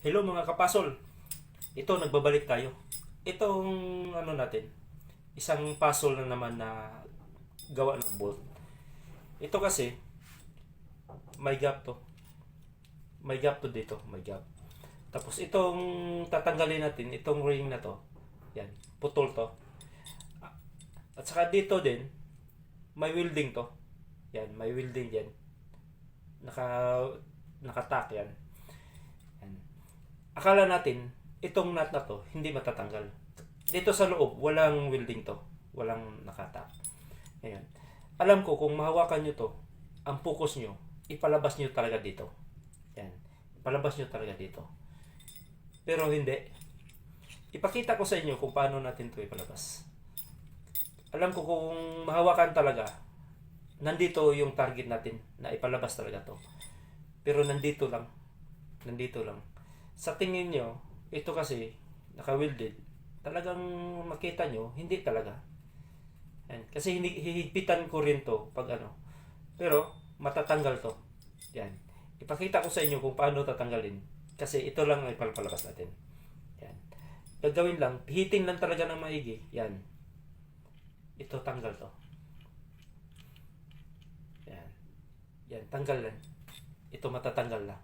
Hello mga kapasol. Ito nagbabalik tayo. Itong ano natin, isang puzzle na naman na gawa ng bolt. Ito kasi may gap to. May gap to dito, may gap. Tapos itong tatanggalin natin, itong ring na to. Yan, putol to. At saka dito din may welding to. Yan, may welding diyan. Naka nakatak yan. Yan. Akala natin itong nut na to hindi matatanggal. Dito sa loob walang welding to, walang nakatak. Ngayon, alam ko kung mahawakan nyo to, ang focus nyo, ipalabas nyo talaga dito. Yan, ipalabas nyo talaga dito. Pero hindi. Ipakita ko sa inyo kung paano natin to ipalabas. Alam ko kung mahawakan talaga, nandito yung target natin na ipalabas talaga to. Pero nandito lang. Nandito lang. Sa tingin nyo, ito kasi naka-welded. Talagang makita nyo, hindi talaga. Yan. Kasi hihigpitan ko rin to pag ano. Pero matatanggal to. Yan. Ipakita ko sa inyo kung paano tatanggalin. Kasi ito lang ang ipalabas natin. Yan. Gagawin lang, pihitin lang talaga ng maigi. Yan. Ito tanggal to. Yan. Yan, tanggal lang. Ito matatanggal lang.